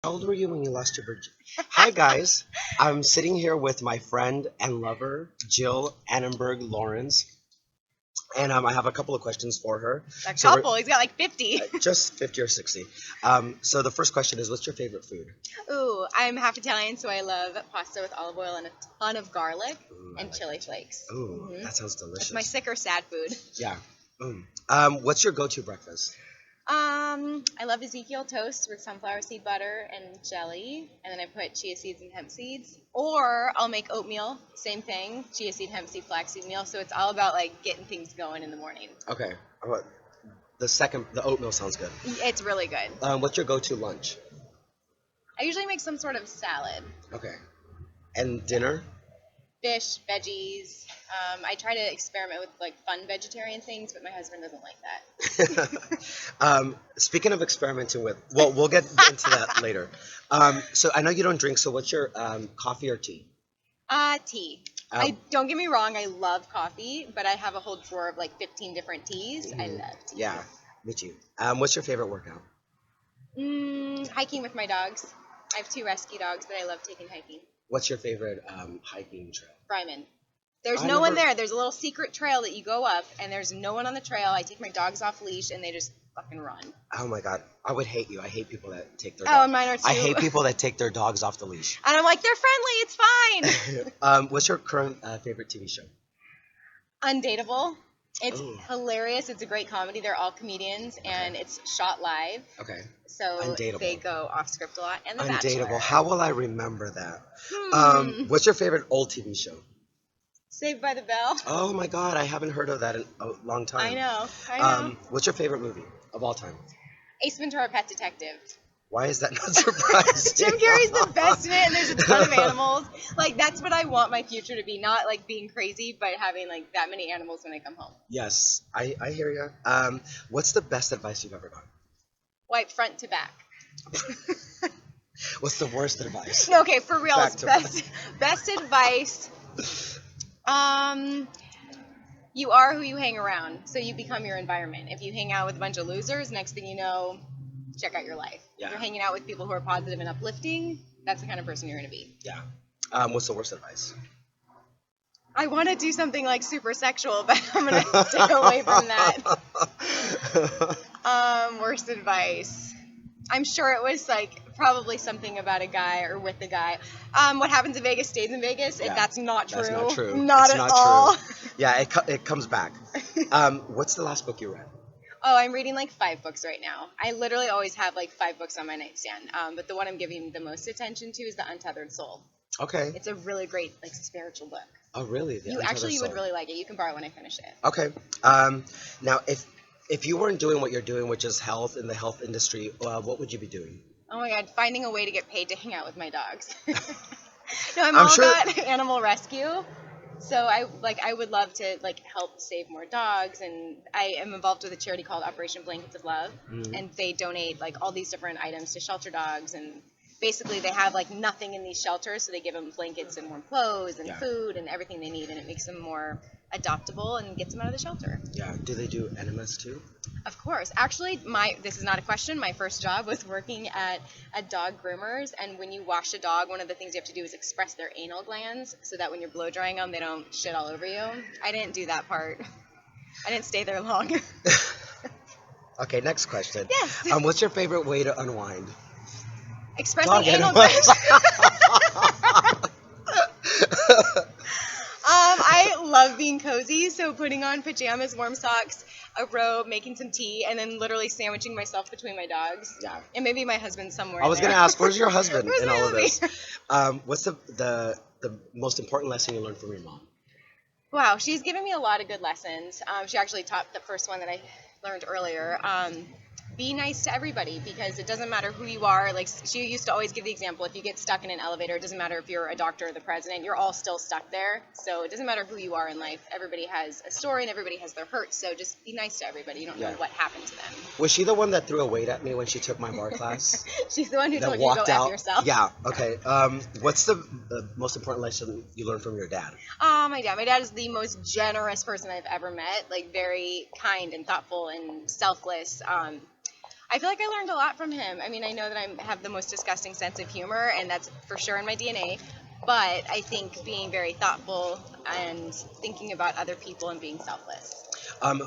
How old were you when you lost your virgin? Hi, guys. I'm sitting here with my friend and lover, Jill Anenberg Lawrence, and I have a couple of questions for her. A So we're couple. He's got like 50. just 50 or 60. So the first question is, what's your favorite food? Ooh, I'm half Italian, so I love pasta with olive oil and a ton of garlic Ooh, I and like chili that. flakes. Ooh, that sounds It's my delicious. sick or sad food. Yeah. What's your go-to breakfast? I love Ezekiel toast with sunflower seed butter and jelly, and then I put chia seeds and hemp seeds. Or I'll make oatmeal, same thing, chia seed, hemp seed, flaxseed meal. So it's all about like getting things going in the morning. Okay. How about the oatmeal sounds good. It's really good. What's your go-to lunch? I usually make some sort of salad. Okay. And dinner? Fish, veggies. I try to experiment with like fun vegetarian things, but my husband doesn't like that. Speaking of experimenting with, well, we'll get into that later. So I know you don't drink, so what's your coffee or tea? Tea. I Um, don't get me wrong, I love coffee, but I have a whole drawer of like 15 different teas. I mhm, love tea. yeah, me too. What's your favorite workout? Hiking with my dogs. I have two rescue dogs that I love taking hiking. What's your favorite hiking trail? Ryman. There's I no one never. there. There's a little secret trail that you go up, and there's no one on the trail. I take my dogs off leash, and they just fucking run. Oh my God, I would hate you. I hate people that take their Oh, dog. and mine are too. I hate people that take their dogs off the leash. And I'm like, they're friendly. It's fine. What's your current favorite TV show? Undateable. It's Ooh, hilarious. It's a great comedy. They're all comedians, and it's shot live, okay. so Undateable. they go off script a lot. And The Undateable. Bachelor. How will I remember that? Hmm. What's your favorite old TV show? Saved by the Bell. Oh my God, I haven't heard of that in a long time. I know. I know. What's your favorite movie of all time? Ace Ventura: Pet Detective. Why is that not surprising? Jim Carrey's the best in it, and there's a ton of animals. Like that's what I want my future to be. Not like being crazy, but having like that many animals when I come home. Yes, I hear you. What's the best advice you've ever gotten? Wipe front to back. What's the worst advice? No, okay, for real. Back to Best advice. You are who you hang around, so you become your environment. If you hang out with a bunch of losers, next thing you know, check out your life. Yeah. If you're hanging out with people who are positive and uplifting, that's the kind of person you're going to be. Yeah. What's the worst advice? I want to do something like super sexual, but I'm going to stay away from that. Worst advice. I'm sure it was like probably something about a guy or with a guy. What happens in Vegas stays in Vegas. Yeah, That's not true. That's not true. Not It's at not all. True. Yeah, it comes back. What's the last book you read? Oh, I'm reading like 5 books right now. I literally always have like 5 books on my nightstand. But the one I'm giving the most attention to is The Untethered Soul. Okay. It's a really great like spiritual book. Oh, really? The You Untethered would Soul. really like it. You can borrow it when I finish it. Okay. Now, if you weren't doing what you're doing, which is health in the health industry, what would you be doing? Oh my God, finding a way to get paid to hang out with my dogs. No, I'm I'm all sure- about animal rescue. So I would love to like help save more dogs, and I am involved with a charity called Operation Blankets of Love, and they donate like all these different items to shelter dogs, and basically they have like nothing in these shelters, so they give them blankets and warm clothes and Yeah. food and everything they need, and it makes them more adoptable and gets them out of the shelter. Yeah. Do they do enemas too? Of course. Actually, this is not a question. My first job was working at a dog groomer's, and when you wash a dog, one of the things you have to do is express their anal glands so that when you're blow drying them, they don't shit all over you. I didn't do that part. I didn't stay there long. Okay, next question. Yes. What's your favorite way to unwind? Expressing Dog anal enemas. glands. I love being cozy, so putting on pajamas, warm socks, a robe, making some tea, and then literally sandwiching myself between my dogs. Yeah. And maybe my husband somewhere. I was there. gonna ask, where's your husband Where's in my all of hubby? this? What's the most important lesson you learned from your mom? Wow, she's given me a lot of good lessons. She actually taught the first one that I learned earlier. Be nice to everybody, because it doesn't matter who you are. Like she used to always give the example, if you get stuck in an elevator, it doesn't matter if you're a doctor or the president, you're all still stuck there. So it doesn't matter who you are in life. Everybody has a story and everybody has their hurts. So just be nice to everybody. You don't know Yeah. what happened to them. Was she the one that threw a weight at me when she took my bar class? She's the one who That told you to go walked F out. yourself. Yeah. Okay. What's the most important lesson you learned from your dad? My dad. My dad is the most generous person I've ever met. Like very kind and thoughtful and selfless. I feel like I learned a lot from him. I mean, I know that I have the most disgusting sense of humor, and that's for sure in my DNA. But I think being very thoughtful and thinking about other people and being selfless.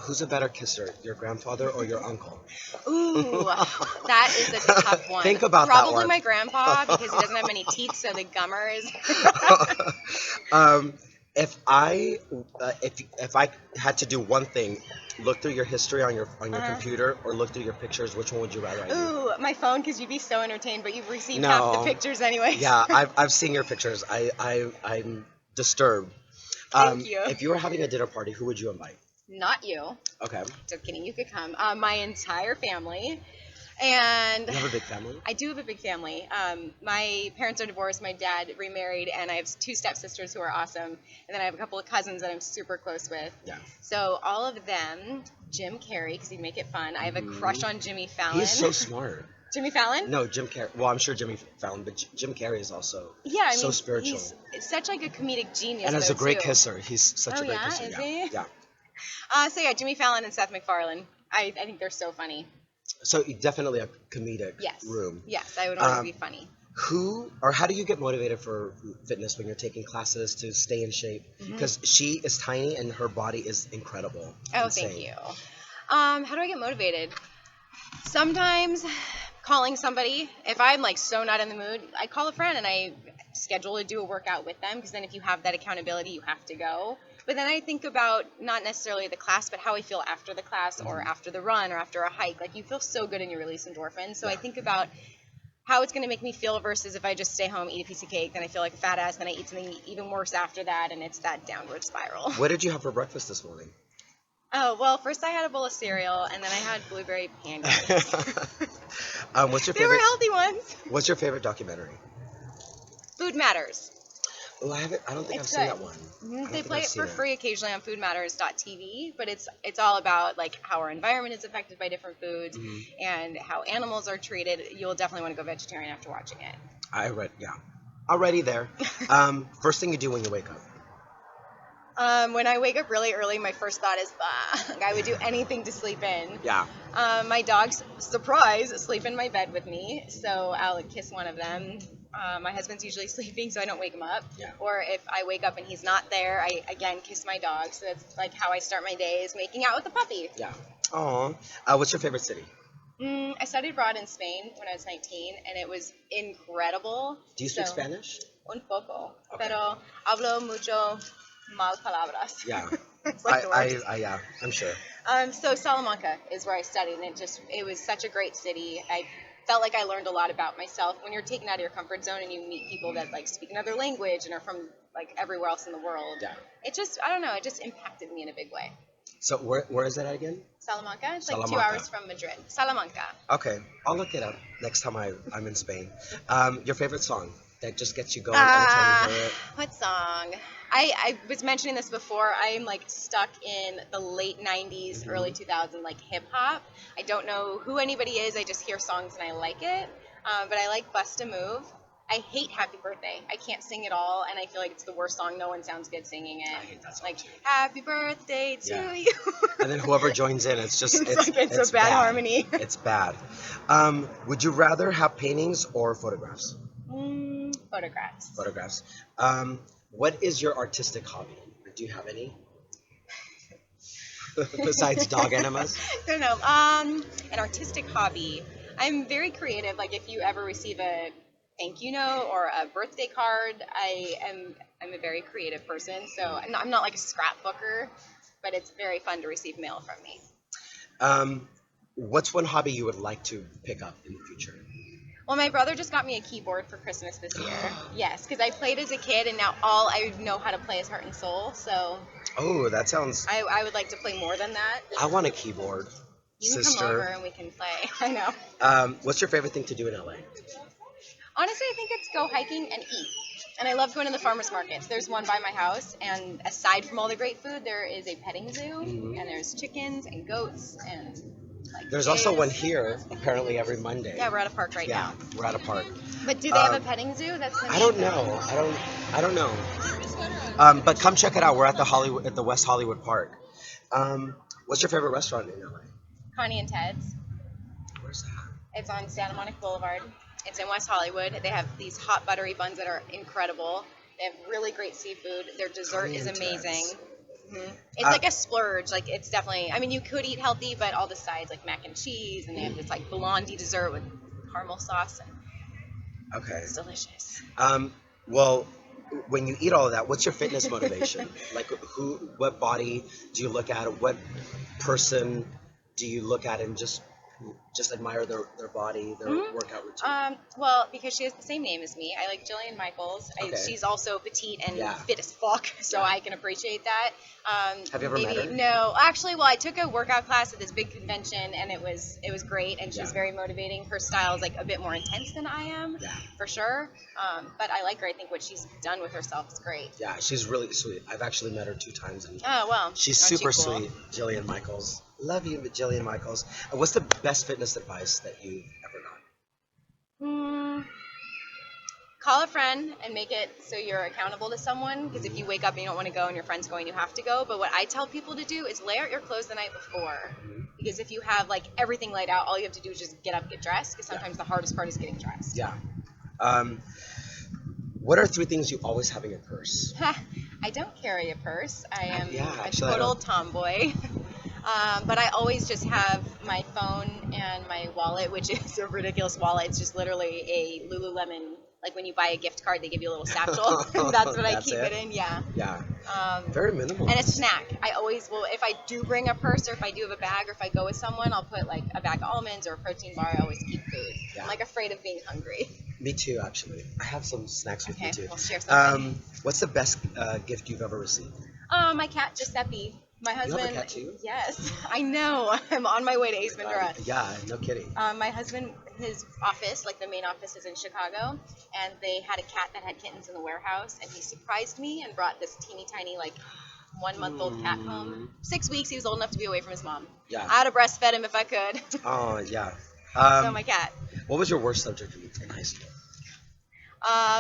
Who's a better kisser, your grandfather or your uncle? Ooh, that is a tough one. Think about that Probably one. my grandpa because he doesn't have many teeth, so the gummer is. um, if I had to do one thing, look through your history on your computer or look through your pictures, which one would you rather I do? Ooh, my phone because you'd be so entertained, but you've received No. half the pictures anyways. Yeah, I've seen your pictures. I'm disturbed. Thank you. If you were having a dinner party, who would you invite? Not you. Okay. Just kidding. You could come. My entire family. And You have a big family? I do have a big family. My parents are divorced. My dad remarried, and I have 2 stepsisters who are awesome. And then I have a couple of cousins that I'm super close with. Yeah. So all of them, Jim Carrey, because he'd make it fun. I have a crush on Jimmy Fallon. He's so smart. Jimmy Fallon? No, Jim Carrey. Well, I'm sure Jimmy Fallon, but Jim Carrey is also so spiritual. He's such like a comedic genius. And as a great too. kisser. He's such a great kisser. Is he? Yeah. So yeah, Jimmy Fallon and Seth MacFarlane. I think they're so funny. So definitely a comedic room. Yes, I would want to be funny. Who or how do you get motivated for fitness when you're taking classes to stay in shape? Because she is tiny and her body is incredible. Oh, Insane. thank you. How do I get motivated? Sometimes calling somebody. If I'm like so not in the mood, I call a friend and I schedule to do a workout with them because then if you have that accountability, you have to go. But then I think about not necessarily the class, but how I feel after the class or after the run or after a hike. Like you feel so good and you release endorphins. So I think about how it's going to make me feel versus if I just stay home, eat a piece of cake, then I feel like a fat ass, then I eat something even worse after that, and it's that downward spiral. What did you have for breakfast this morning? Oh, well, first I had a bowl of cereal, and then I had blueberry pancakes. What's your They were favorite? healthy ones. What's your favorite documentary? Food Matters. Oh, I haven't. I don't think It's I've seen good. that one. They play it for free occasionally on foodmatters.tv, but it's all about like how our environment is affected by different foods and how animals are treated. You'll definitely want to go vegetarian after watching it. Already there. First thing you do when you wake up? When I wake up really early, my first thought is, bah, I would do anything to sleep in. Yeah. My dogs, surprise, sleep in my bed with me, so I'll kiss one of them. My husband's usually sleeping, so I don't wake him up. Yeah. Or if I wake up and he's not there, I, again, kiss my dog. So that's like how I start my day is making out with a puppy. Yeah. Aw. What's your favorite city? I studied abroad in Spain when I was 19, and it was incredible. Do you speak Spanish? Un poco, Okay. pero hablo mucho mal palabras. Yeah. It's like the worst. Yeah, I'm sure. So Salamanca is where I studied, and it was such a great city. I felt like I learned a lot about myself. When you're taken out of your comfort zone and you meet people that like speak another language and are from like everywhere else in the world, it just impacted me in a big way. So where is that at again? Salamanca? It's like Salamanca. 2 hours from Madrid. Salamanca. Okay, I'll look it up next time I'm in Spain. Your favorite song that just gets you going every time you hear it? What song? I was mentioning this before. I'm like stuck in the late 90s, early 2000s, like hip hop. I don't know who anybody is. I just hear songs and I like it. But I like Bust a Move. I hate Happy Birthday. I can't sing it all, and I feel like it's the worst song. No one sounds good singing it. I hate that song like too. Happy Birthday to you. And then whoever joins in, it's just it's a bad harmony. It's bad. Would you rather have paintings or photographs? Photographs. Photographs. What is your artistic hobby? Do you have any? Besides dog enemas? I don't know. An artistic hobby. I'm very creative. Like if you ever receive a thank you note or a birthday card, I'm a very creative person. So I'm not like a scrapbooker, but it's very fun to receive mail from me. What's one hobby you would like to pick up in the future? Well, my brother just got me a keyboard for Christmas this year. Yes, because I played as a kid, and now all I know how to play is Heart and Soul. So. Oh, that sounds. I would like to play more than that. I want a keyboard. You can Sister. come over and we can play. I know. What's your favorite thing to do in LA? Honestly, I think it's go hiking and eat. And I love going to the farmers markets. There's one by my house, and aside from all the great food, there is a petting zoo, and there's chickens and goats and. There's also one here, apparently every Monday. Yeah, we're at a park right now. Yeah, we're at a park. But do they have a petting zoo? That's the I don't know. I don't know. But come check it out. We're at the West Hollywood Park. What's your favorite restaurant in LA? Connie and Ted's. Where's that? It's on Santa Monica Boulevard. It's in West Hollywood. They have these hot buttery buns that are incredible. They have really great seafood. Their dessert is amazing. Context. It's like a splurge. Like it's definitely. I mean, you could eat healthy, but all the sides like mac and cheese, and they have this like blondie dessert with caramel sauce, and Okay. it's delicious. Well, when you eat all of that, what's your fitness motivation? Like, what body do you look at? What person do you look at and just admire their body, their workout routine? Well, because she has the same name as me, I like Jillian Michaels. Okay. She's also petite and Yeah. fit as fuck, so Yeah. I can appreciate that. Have you ever met her? No, actually, well, I took a workout class at this big convention, and it was great, and she was Yeah. very motivating. Her style is like a bit more intense than I am, Yeah. for sure. But I like her. I think what she's done with herself is great. Yeah, she's really sweet. I've actually met her 2 times, and Oh well, she's aren't super you cool? sweet. Jillian Michaels. Love you, Jillian Michaels. What's the best fitness advice that you've ever gotten? Call a friend and make it so you're accountable to someone, because if you wake up and you don't want to go and your friend's going, you have to go. But what I tell people to do is lay out your clothes the night before, because if you have like everything laid out, all you have to do is just get up, get dressed, because sometimes the hardest part is getting dressed. Yeah. What are 3 things you always have in your purse? I don't carry a purse. I am a actually, I total don't. tomboy. But I always just have my phone and my wallet, which is a ridiculous wallet. It's just literally a Lululemon. Like when you buy a gift card, they give you a little satchel. That's what I That's keep it in. Yeah. Yeah. Very minimal. And a snack. I always will. If I do bring a purse, or if I do have a bag, or if I go with someone, I'll put like a bag of almonds or a protein bar. I always keep food. Yeah. I'm like afraid of being hungry. Me too, actually. I have some snacks with Okay, me too. we'll share something. What's the best gift you've ever received? My cat Giuseppe. My You have a husband. cat too? Yes, I know. I'm on my way to Ace Ventura. Yeah, no kidding. My husband, his office, like the main office, is in Chicago, and they had a cat that had kittens in the warehouse, and he surprised me and brought this teeny tiny, like 1-month-old cat home. 6 weeks, he was old enough to be away from his mom. Yeah. I'd have breastfed him if I could. Oh, yeah. So my cat. What was your worst subject in high school?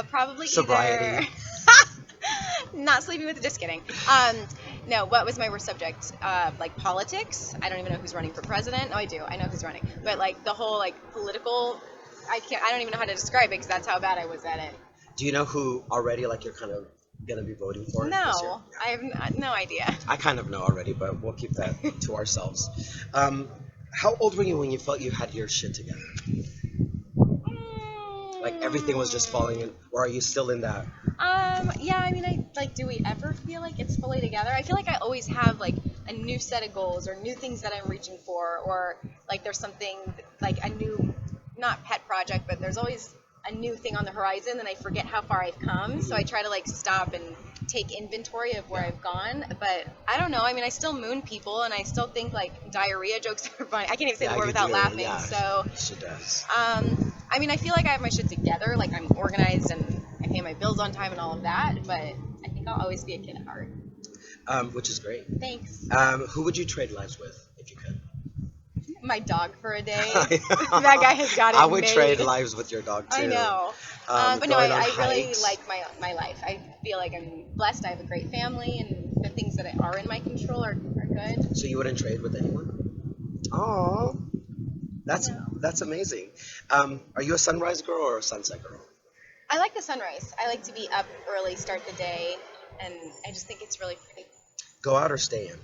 Probably Sobriety. either. Not sleeping with. Just kidding. No. What was my worst subject? Like politics. I don't even know who's running for president. No, I do. I know who's running. But like the whole like political. I don't even know how to describe it because that's how bad I was at it. Do you know who already like you're kind of gonna be voting for this year? No, I have no idea. I kind of know already, but we'll keep that to ourselves. How old were you when you felt you had your shit together? Like everything was just falling in, or are you still in that? Yeah, I mean, do we ever feel like it's fully together? I feel like I always have like a new set of goals or new things that I'm reaching for, or like there's something like a new, not pet project, but there's always a new thing on the horizon, and I forget how far I've come. So I try to like stop and take inventory of where I've gone. But I don't know. I mean, I still moon people, and I still think like diarrhea jokes are funny. I can't even say the word without laughing. Yeah, So she does. I mean, I feel like I have my shit together. Like I'm organized and I pay my bills on time and all of that. But I think I'll always be a kid at heart. Which is great. Thanks. Who would you trade lives with if you could? My dog for a day. That guy has got it I would made. trade lives with your dog too. I know. But no, going on I really hikes. like my life. I feel like I'm blessed. I have a great family, and the things that are in my control are good. So you wouldn't trade with anyone? Oh, that's amazing. Are you a sunrise girl or a sunset girl? I like the sunrise. I like to be up early, start the day, and I just think it's really pretty. Go out or stay in?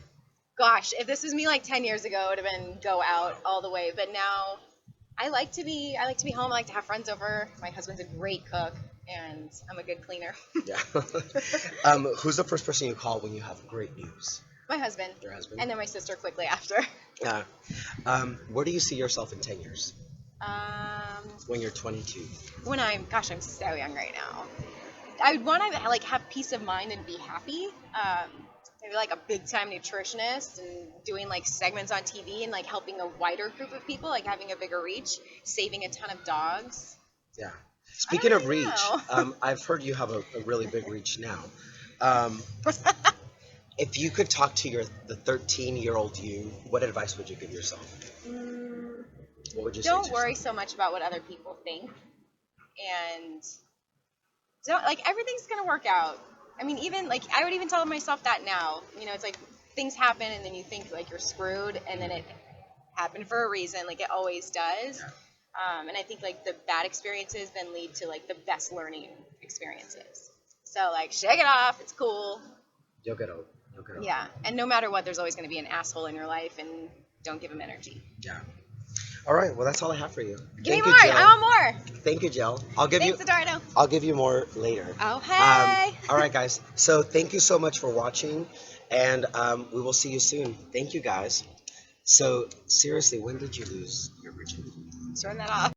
Gosh, if this was me like 10 years ago, it would have been go out all the way. But now I like to be home. I like to have friends over. My husband's a great cook, and I'm a good cleaner. Yeah. Who's the first person you call when you have great news? My husband. Your husband? And then my sister quickly after. Yeah. Where do you see yourself in 10 years? When you're 22. I'm so young right now. I would want to like have peace of mind and be happy. Maybe like a big time nutritionist and doing like segments on TV and like helping a wider group of people, like having a bigger reach, saving a ton of dogs. Yeah. Speaking of really reach, know. I've heard you have a really big reach now. If you could talk to the 13-year-old you, what advice would you give yourself? What would you say? Don't worry so much about what other people think, and don't like everything's gonna work out. I mean, even like I would even tell myself that now. You know, it's like things happen, and then you think like you're screwed, and then it happen for a reason, like it always does. And I think like the bad experiences then lead to like the best learning experiences. So like shake it off, it's cool. You'll get over. You'll get over. Yeah, and no matter what, there's always going to be an asshole in your life, and don't give him energy. Yeah. All right. Well, that's all I have for you. Give me Thank more. you, Jill. I want more. Thank you, Jill. I'll give Thanks, you. Eduardo. I'll give you more later. Oh, hey. All right, guys. So thank you so much for watching, and we will see you soon. Thank you, guys. So seriously, when did you lose your virginity? Turn that off.